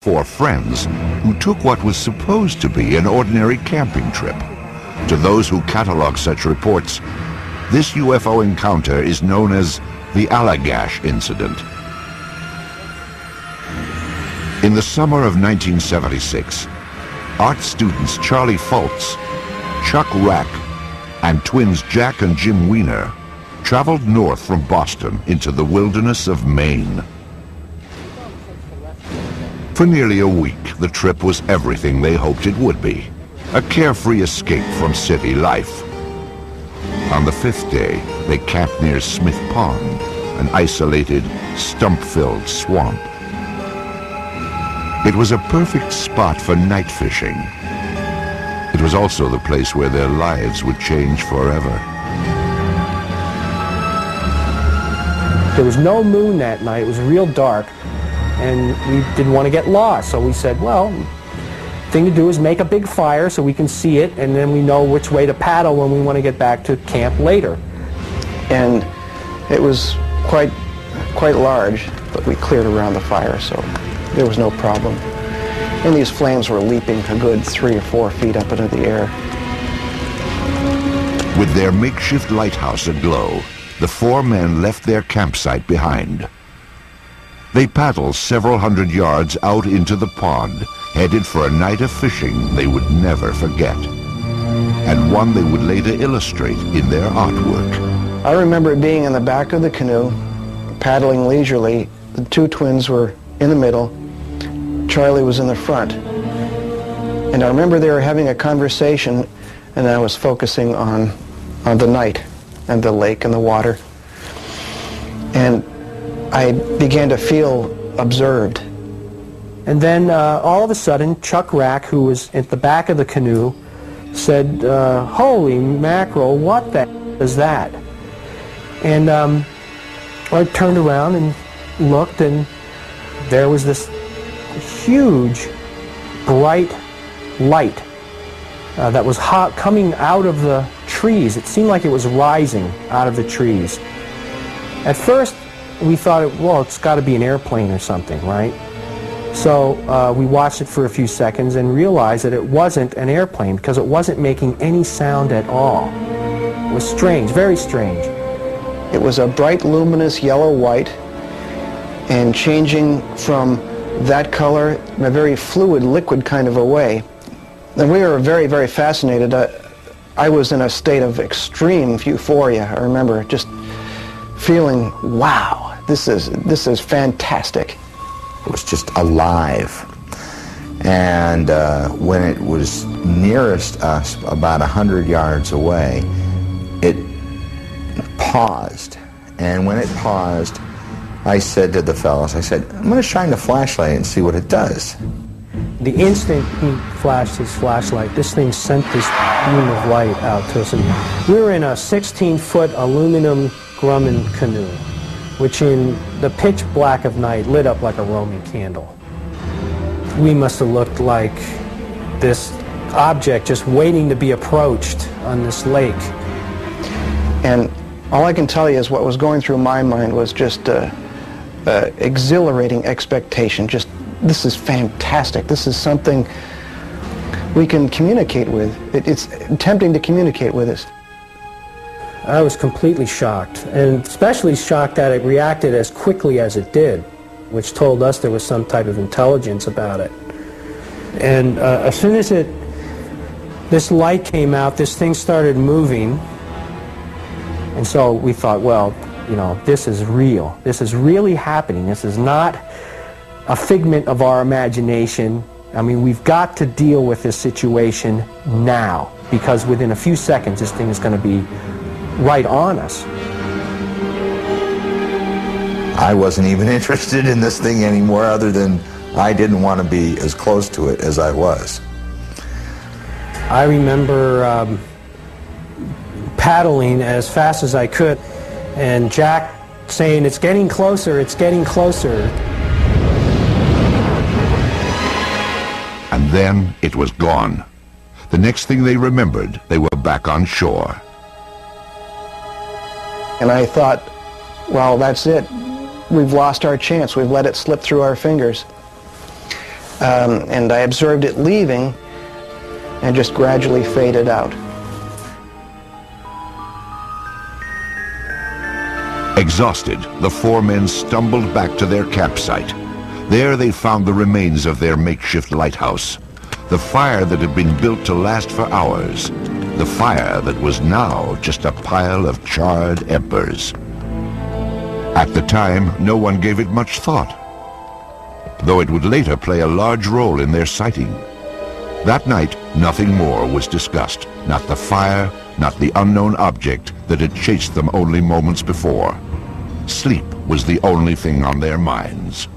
Four friends who took what was supposed to be an ordinary camping trip. To those who catalog such reports, this UFO encounter is known as the Alligash incident. In the summer of 1976, art students Charlie Fultz, Chuck Rack, and twins Jack and Jim Weiner traveled north from Boston into the wilderness of Maine. For nearly a week, the trip was everything they hoped it would be, a carefree escape from city life. On the fifth day, they camped near Smith Pond, an isolated, stump-filled swamp. It was a perfect spot for night fishing. It was also the place where their lives would change forever. There was no moon that night. It was real dark, and we didn't want to get lost. So we said, well, the thing to do is make a big fire so we can see it, and then we know which way to paddle when we want to get back to camp later. And it was quite large, but we cleared around the fire, so there was no problem. And these flames were leaping a good 3 or 4 feet up into the air. With their makeshift lighthouse aglow, the four men left their campsite behind. They paddled several hundred yards out into the pond, headed for a night of fishing they would never forget, and one they would later illustrate in their artwork. I remember being in the back of the canoe, paddling leisurely. The two twins were in the middle. Charlie was in the front. And I remember they were having a conversation, and I was focusing on the night and the lake and the water. And I began to feel observed. And then all of a sudden, Chuck Rack, who was at the back of the canoe, said, holy mackerel, what the is that? And I turned around and looked, and there was this huge, bright light that was coming out of the trees. It seemed like it was rising out of the trees. At first, we thought, well, it's got to be an airplane or something, right? So we watched it for a few seconds and realized that it wasn't an airplane because it wasn't making any sound at all. It was strange, very strange. It was a bright, luminous yellow-white, and changing from that color in a very fluid, liquid kind of a way. And we were very, very fascinated. I was in a state of extreme euphoria. I remember just feeling, wow, this is fantastic. It was just alive. And when it was nearest us, about 100 yards away, it paused. And when it paused, I said to the fellows, I said, I'm going to shine the flashlight and see what it does. The instant he flashed his flashlight, this thing sent this beam of light out to us. And we were in a 16-foot aluminum Grumman canoe, which in the pitch black of night lit up like a Roman candle. We must have looked like this object just waiting to be approached on this lake. And all I can tell you is what was going through my mind was just exhilarating expectation. Just, this is fantastic. This is something we can communicate with. It's tempting to communicate with us. I was completely shocked, and especially shocked that it reacted as quickly as it did, which told us there was some type of intelligence about it. And as soon as this light came out, this thing started moving, and so we thought, well, you know, this is real. This is really happening. This is not a figment of our imagination. I mean, we've got to deal with this situation now, because within a few seconds, this thing is going to be right on us. I wasn't even interested in this thing anymore, other than I didn't want to be as close to it as I was. I remember paddling as fast as I could, and Jack saying, it's getting closer, it's getting closer. And then it was gone. The next thing they remembered, they were back on shore. And I thought, well, that's it. We've lost our chance. We've let it slip through our fingers. and I observed it leaving and just gradually faded out. Exhausted, the four men stumbled back to their campsite. There they found the remains of their makeshift lighthouse, the fire that had been built to last for hours, the fire that was now just a pile of charred embers. At the time, no one gave it much thought, though it would later play a large role in their sighting. That night, nothing more was discussed, not the fire, not the unknown object that had chased them only moments before. Sleep was the only thing on their minds.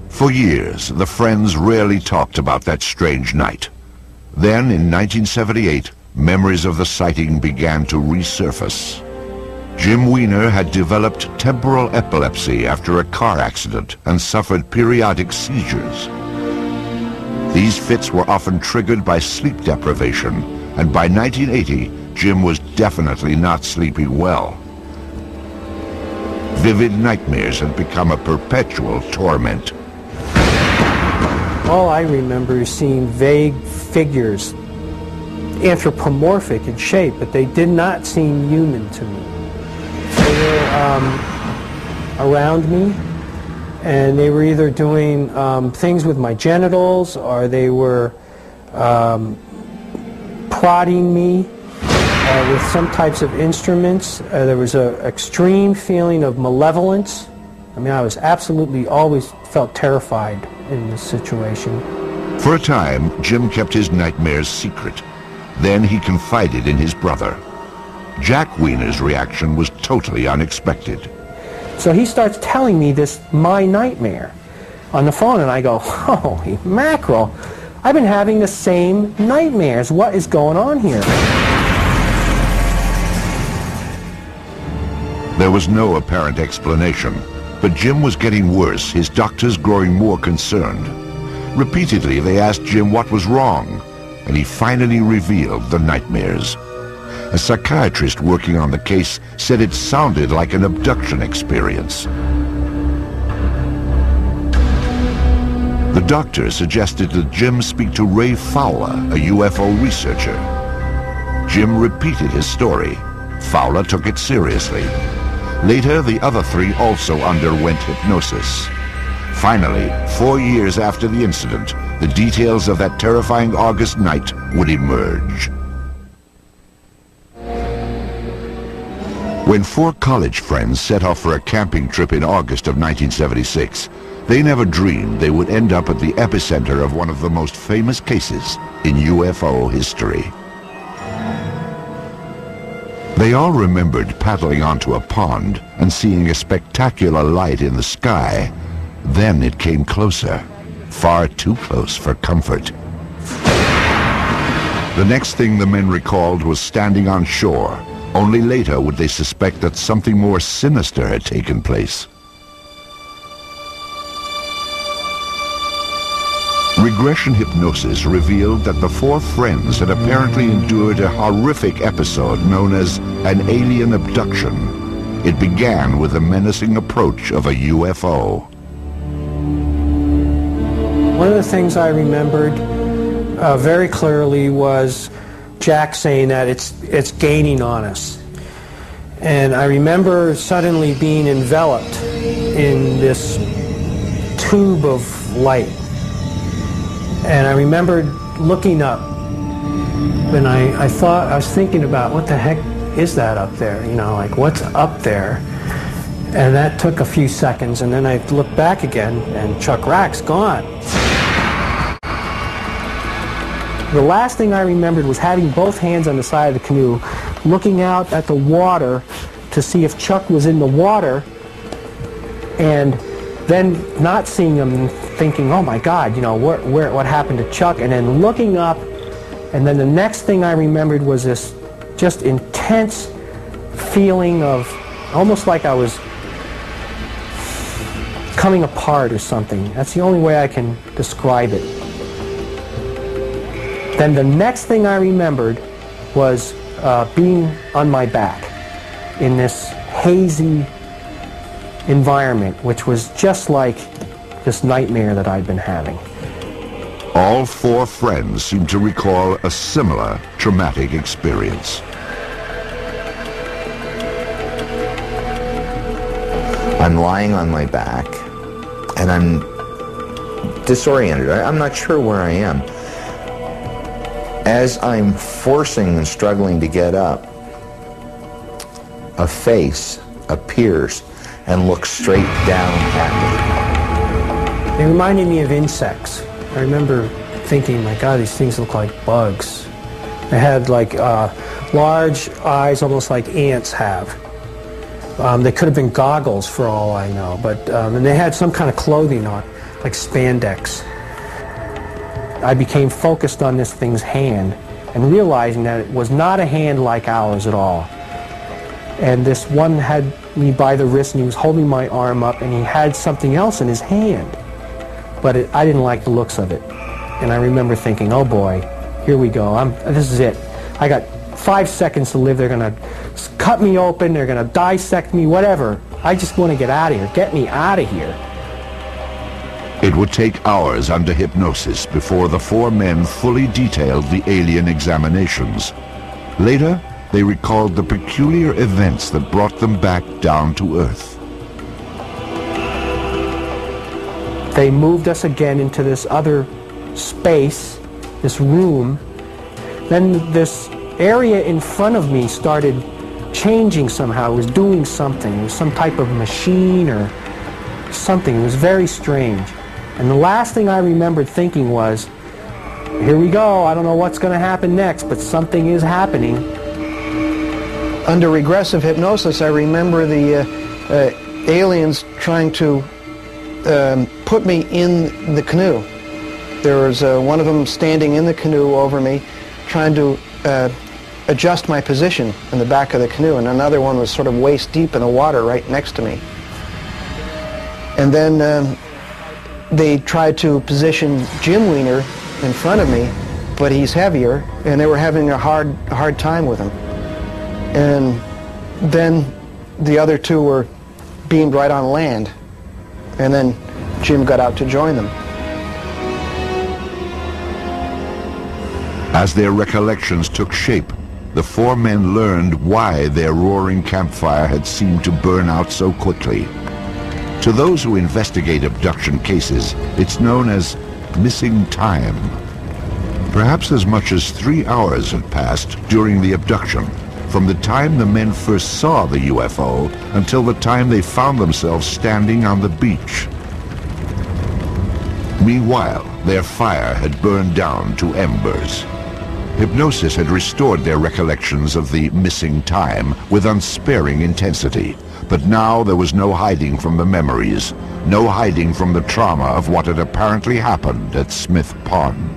For years, the friends rarely talked about that strange night. Then, in 1978, memories of the sighting began to resurface. Jim Weiner had developed temporal epilepsy after a car accident and suffered periodic seizures. These fits were often triggered by sleep deprivation, and by 1980, Jim was definitely not sleeping well. Vivid nightmares had become a perpetual torment. All I remember is seeing vague figures, anthropomorphic in shape, but they did not seem human to me. They were around me, and they were either doing things with my genitals, or they were prodding me with some types of instruments. There was an extreme feeling of malevolence. I mean, I was absolutely always felt terrified in this situation. For a time, Jim kept his nightmares secret. Then he confided in his brother. Jack Weiner's reaction was totally unexpected. So he starts telling me this, my nightmare, on the phone, and I go, holy mackerel, I've been having the same nightmares. What is going on here? There was no apparent explanation, but Jim was getting worse, his doctors growing more concerned. Repeatedly, they asked Jim what was wrong, and he finally revealed the nightmares. A psychiatrist working on the case said it sounded like an abduction experience. The doctor suggested that Jim speak to Ray Fowler, a UFO researcher. Jim repeated his story. Fowler took it seriously. Later, the other three also underwent hypnosis. Finally, 4 years after the incident, the details of that terrifying August night would emerge. When four college friends set off for a camping trip in August of 1976, they never dreamed they would end up at the epicenter of one of the most famous cases in UFO history. They all remembered paddling onto a pond and seeing a spectacular light in the sky. Then it came closer, far too close for comfort. The next thing the men recalled was standing on shore. Only later would they suspect that something more sinister had taken place. Regression hypnosis revealed that the four friends had apparently endured a horrific episode known as an alien abduction. It began with the menacing approach of a UFO. One of the things I remembered very clearly was Jack saying that it's gaining on us. And I remember suddenly being enveloped in this tube of light. And I remember looking up, and I was thinking about, what the heck is that up there? You know, like, what's up there? And that took a few seconds, and then I looked back again, and Chuck Rack's gone. The last thing I remembered was having both hands on the side of the canoe, looking out at the water to see if Chuck was in the water, and then not seeing him, thinking, oh my God, you know, what happened to Chuck? And then looking up, and then the next thing I remembered was this just intense feeling of almost like I was coming apart or something. That's the only way I can describe it. Then the next thing I remembered was being on my back in this hazy environment, which was just like this nightmare that I'd been having. All four friends seem to recall a similar traumatic experience. I'm lying on my back, and I'm disoriented. I'm not sure where I am. As I'm forcing and struggling to get up, a face appears and looks straight down at They reminded me of insects. I remember thinking, my God, these things look like bugs. They had like large eyes, almost like ants have. They could have been goggles for all I know, but and they had some kind of clothing on, like spandex. I became focused on this thing's hand and realizing that it was not a hand like ours at all. And this one had me by the wrist and he was holding my arm up and he had something else in his hand. But I didn't like the looks of it. And I remember thinking, oh boy, here we go. This is it. I got 5 seconds to live. They're going to cut me open. They're going to dissect me, whatever. I just want to get out of here. Get me out of here. It would take hours under hypnosis before the four men fully detailed the alien examinations. Later, they recalled the peculiar events that brought them back down to Earth. They moved us again into this other space, this room. Then this area in front of me started changing somehow. It was doing something. It was some type of machine or something. It was very strange. And the last thing I remembered thinking was, here we go. I don't know what's going to happen next, but something is happening. Under regressive hypnosis, I remember the aliens trying to put me in the canoe. There was one of them standing in the canoe over me, trying to adjust my position in the back of the canoe, and another one was sort of waist deep in the water right next to me. And then they tried to position Jim Wiener in front of me, but he's heavier, and they were having a hard time with him. And then the other two were beamed right on land, and then Jim got out to join them. As their recollections took shape, the four men learned why their roaring campfire had seemed to burn out so quickly. To those who investigate abduction cases, it's known as missing time. Perhaps as much as 3 hours had passed during the abduction, from the time the men first saw the UFO until the time they found themselves standing on the beach. Meanwhile, their fire had burned down to embers. Hypnosis had restored their recollections of the missing time with unsparing intensity. But now there was no hiding from the memories, no hiding from the trauma of what had apparently happened at Smith Pond.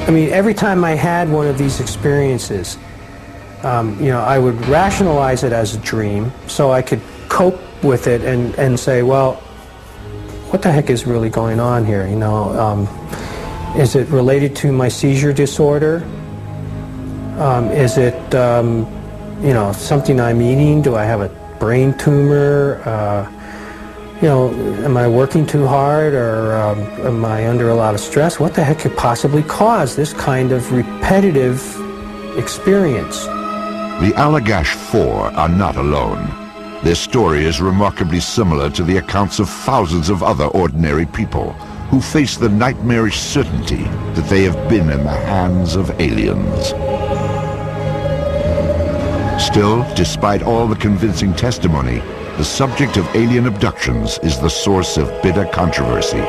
I mean, every time I had one of these experiences, I would rationalize it as a dream so I could cope with it and say, well, what the heck is really going on here? Is it related to my seizure disorder? Is it, something I'm eating? Do I have a brain tumor? Am I working too hard, or am I under a lot of stress? What the heck could possibly cause this kind of repetitive experience? The Alligash Four are not alone. Their story is remarkably similar to the accounts of thousands of other ordinary people who face the nightmarish certainty that they have been in the hands of aliens. Still, despite all the convincing testimony, the subject of alien abductions is the source of bitter controversy.